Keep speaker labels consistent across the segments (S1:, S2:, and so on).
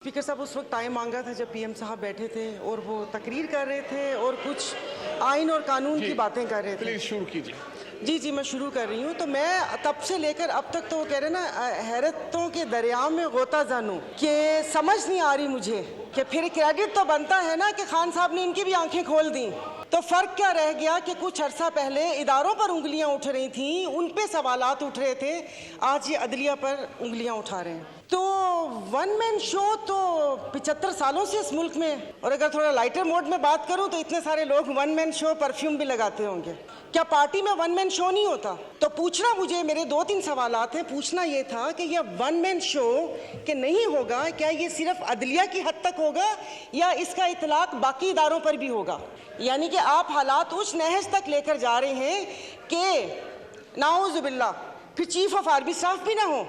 S1: Speaker साहब उस वक्त टाइम मांगा था जब पीएम साहब बैठे थे और वो तकरीर कर रहे थे और कुछ आइन और कानून की बातें कर रहे थे।
S2: प्लीज शुरू कीजिए।
S1: जी मैं शुरू कर रही हूँ। तो मैं तब से लेकर अब तक तो वो कह रहे ना हैरतों के दरिया में गोता जानूं कि समझ नहीं आ रही मुझे कि फिर क्रेडिट तो बनता है ना कि खान साहब ने इनकी भी आंखें खोल दी। तो फर्क क्या रह गया कि कुछ अरसा पहले इदारों पर उंगलियां उठ रही थी, उन पे सवालात उठ रहे थे, आज ये अदलिया पर उंगलियां उठा रहे हैं। तो वन मैन शो तो 75 सालों से इस मुल्क में, और अगर थोड़ा लाइटर मोड में बात करूं तो इतने सारे लोग वन मैन शो परफ्यूम भी लगाते होंगे। क्या पार्टी में वन मैन शो नहीं होता? तो पूछना मुझे, मेरे 2-3 सवालात हैं। पूछना ये था कि यह वन मैन शो कि नहीं होगा, क्या ये सिर्फ अदलिया की हद तक होगा या इसका इतलाक बाकी इदारों पर भी होगा? यानी कि आप हालात उस नहज तक लेकर जा रहे हैं कि नाउज़ुबिल्लाह फिर चीफ ऑफ आर्मी स्टाफ भी ना हो,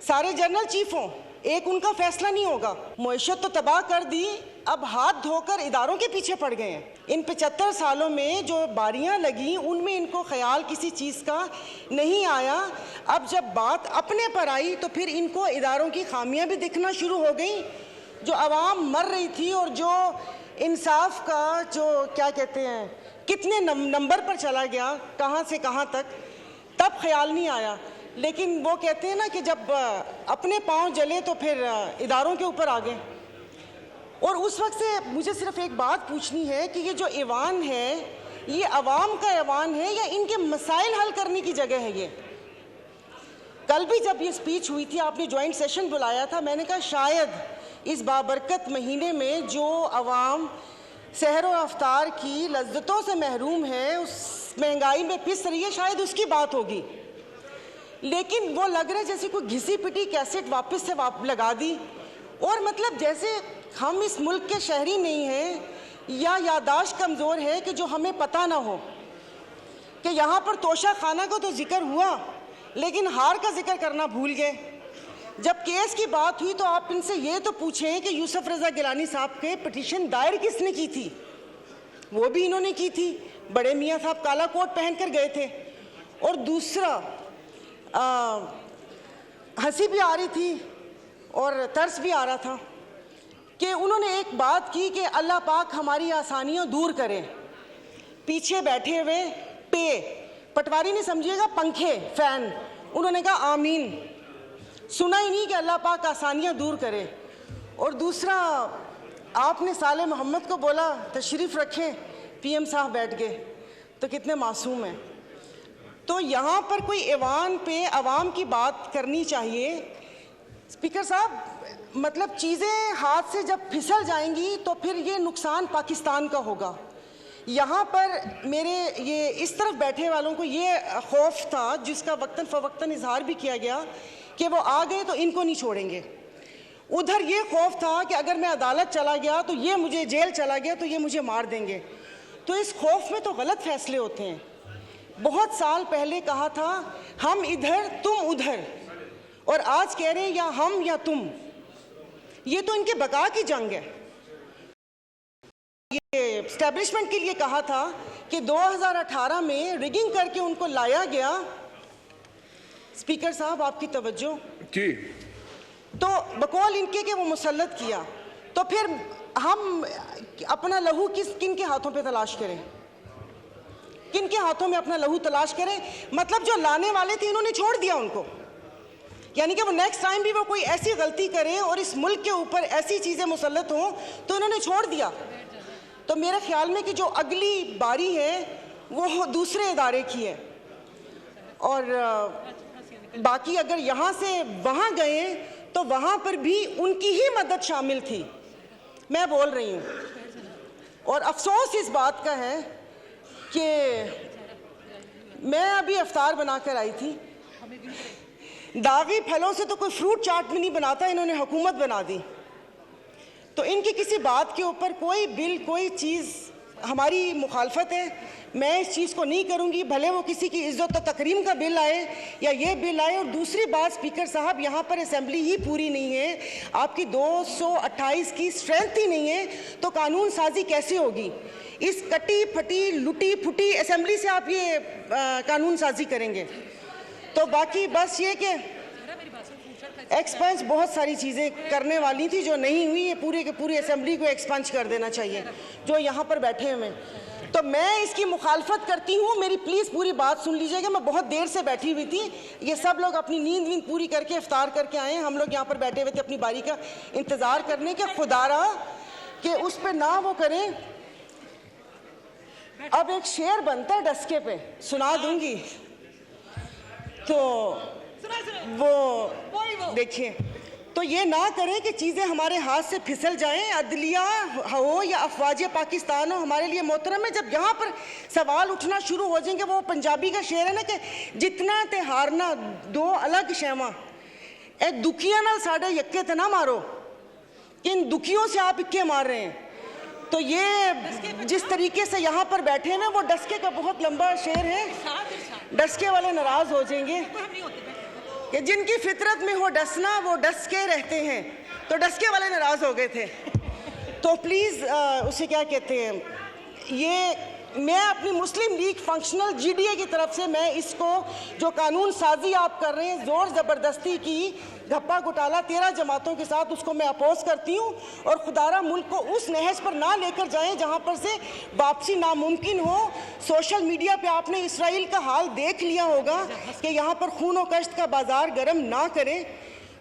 S1: सारे जनरल चीफ हों, एक उनका फैसला नहीं होगा। मुआशरत तो तबाह कर दी, अब हाथ धोकर इदारों के पीछे पड़ गए हैं। इन 75 सालों में जो बारियां लगी उनमें इनको ख्याल किसी चीज़ का नहीं आया। अब जब बात अपने पर आई तो फिर इनको इदारों की खामियां भी दिखना शुरू हो गई। जो आवाम मर रही थी और जो इंसाफ का जो क्या कहते हैं कितने नंबर पर चला गया, कहाँ से कहाँ तक, तब ख्याल नहीं आया। लेकिन वो कहते हैं ना कि जब अपने पांव जले तो फिर इदारों के ऊपर आ गए। और उस वक्त से मुझे सिर्फ एक बात पूछनी है कि ये जो ऐवान है ये अवाम का ऐवान है या इनके मसाइल हल करने की जगह है? ये कल भी जब ये स्पीच हुई थी, आपने ज्वाइंट सेशन बुलाया था, मैंने कहा शायद इस बाबरकत महीने में जो अवाम सहर व अफ्तार की लज्जतों से महरूम है, उस महंगाई में पिस रही है, शायद उसकी बात होगी। लेकिन वो लग रहा है जैसे कोई घिसी पिटी कैसेट वापस से लगा दी, और मतलब जैसे हम इस मुल्क के शहरी नहीं हैं या यादाश्त कमज़ोर है कि जो हमें पता ना हो कि यहाँ पर तोशा खाना का तो जिक्र हुआ लेकिन हार का जिक्र करना भूल गए। जब केस की बात हुई तो आप इनसे ये तो पूछें कि यूसुफ रज़ा गिलानी साहब के पिटीशन दायर किसने की थी? वो भी इन्होंने की थी। बड़े मियाँ साहब काला कोट पहन कर गए थे। और दूसरा हंसी भी आ रही थी और तरस भी आ रहा था कि उन्होंने एक बात की कि अल्लाह पाक हमारी आसानियाँ दूर करे। पीछे बैठे हुए पटवारी नहीं समझिएगा, पंखे फैन, उन्होंने कहा आमीन। सुना ही नहीं कि अल्लाह पाक आसानियाँ दूर करे। और दूसरा आपने साले मोहम्मद को बोला तशरीफ़ रखें, पीएम साहब बैठ गए, तो कितने मासूम हैं। तो यहाँ पर कोई ऐवान पे अवाम की बात करनी चाहिए। स्पीकर साहब, मतलब चीज़ें हाथ से जब फिसल जाएंगी तो फिर ये नुकसान पाकिस्तान का होगा। यहाँ पर मेरे ये इस तरफ बैठे वालों को ये खौफ था, जिसका वक्तन फ़वक्तन इजहार भी किया गया कि वो आ गए तो इनको नहीं छोड़ेंगे। उधर ये खौफ था कि अगर मैं अदालत चला गया तो ये मुझे, जेल चला गया तो ये मुझे मार देंगे। तो इस खौफ में तो गलत फैसले होते हैं। बहुत साल पहले कहा था हम इधर तुम उधर, और आज कह रहे हैं या हम या तुम। ये तो इनके बका की जंग है। ये एस्टेब्लिशमेंट के लिए कहा था कि 2018 में रिगिंग करके उनको लाया गया। स्पीकर साहब आपकी तवज्जो
S2: जी।
S1: तो बकौल इनके कि वो मुसल्लत किया, तो फिर हम अपना लहू किन के हाथों पे तलाश करें? किन के हाथों में अपना लहू तलाश करें? मतलब जो लाने वाले थे इन्होंने छोड़ दिया उनको, यानी कि वो नेक्स्ट टाइम भी वो कोई ऐसी गलती करें और इस मुल्क के ऊपर ऐसी चीज़ें मुसल्लत हों तो इन्होंने छोड़ दिया। तो मेरे ख्याल में कि जो अगली बारी है वो दूसरे इदारे की है, और बाकी अगर यहाँ से वहाँ गए तो वहाँ पर भी उनकी ही मदद शामिल थी। मैं बोल रही हूँ, और अफसोस इस बात का है कि मैं अभी इफ्तार बनाकर आई थी, दागी फलों से तो कोई फ्रूट चाट भी नहीं बनाता, इन्होंने हुकूमत बना दी। तो इनकी किसी बात के ऊपर कोई बिल, कोई चीज़ हमारी मुखालफत है। मैं इस चीज़ को नहीं करूँगी, भले वो किसी की इज्जत और तकरीम का बिल आए या ये बिल आए। और दूसरी बात स्पीकर साहब, यहाँ पर असेंबली ही पूरी नहीं है, आपकी 228 की स्ट्रेंथ ही नहीं है, तो कानून साजी कैसे होगी? इस कटी फटी लुटी फुटी असेंबली से आप ये कानून साजी करेंगे? तो बाकी बस ये कि एक्सपंज बहुत सारी चीज़ें करने वाली थी जो नहीं हुई। ये पूरे के पूरी असेंबली को एक्सपंज कर देना चाहिए जो यहाँ पर बैठे हुए। तो मैं इसकी मुखालफत करती हूँ। मेरी प्लीज़ पूरी बात सुन लीजिएगा। मैं बहुत देर से बैठी हुई थी। ये सब लोग अपनी नींद वींद पूरी करके इफ्तार करके आए हैं। हम लोग यहाँ पर बैठे हुए थे अपनी बारी का इंतज़ार करने के। खुदारा कि उस पर ना वो करें। अब एक शेर बनता है डस्के पे, सुना दूंगी। तो वो देखिए, तो ये ना करें कि चीज़ें हमारे हाथ से फिसल जाएं। अदलिया हो या अफवाज पाकिस्तान हो, हमारे लिए मोहतरम है। जब यहाँ पर सवाल उठना शुरू हो जाएंगे, वो पंजाबी का शेर है ना कि जितना ते हारना दो अलग शैवा, ए दुखिया नाल साढ़े यक्के ते ना मारो, इन दुखियों से आप इक्के मार रहे हैं। तो ये जिस तरीके से यहाँ पर बैठे हैं ना, वो डस्के का बहुत लंबा शेर है। डस्के वाले नाराज हो जाएंगे कि जिनकी फितरत में हो डसना वो डस के रहते हैं। तो डस्के वाले नाराज हो गए थे। तो प्लीज़ उसे क्या कहते हैं, ये मैं अपनी मुस्लिम लीग फंक्शनल GDA की तरफ से मैं इसको जो कानून साजी आप कर रहे हैं, ज़ोर ज़बरदस्ती की धप्पा घोटाला 13 जमातों के साथ, उसको मैं अपोज करती हूँ। और खुदारा मुल्क को उस नहज पर ना लेकर जाएं जहाँ पर से वापसी नामुमकिन हो। सोशल मीडिया पे आपने इसराइल का हाल देख लिया होगा कि यहाँ पर खून और कश्त का बाजार गर्म ना करें।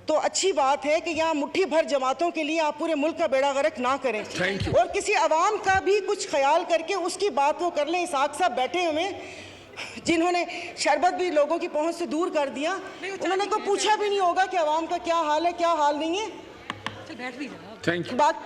S1: तो अच्छी बात है कि यहाँ मुट्ठी भर जमातों के लिए आप पूरे मुल्क का बेड़ा गर्क ना करें और किसी अवाम का भी कुछ ख्याल करके उसकी बात वो कर लें। इसाक साहब बैठे हुए जिन्होंने शरबत भी लोगों की पहुंच से दूर कर दिया, उन्होंने को पूछा भी नहीं होगा कि अवाम का क्या हाल है क्या हाल नहीं है।
S2: Thank you.
S1: बात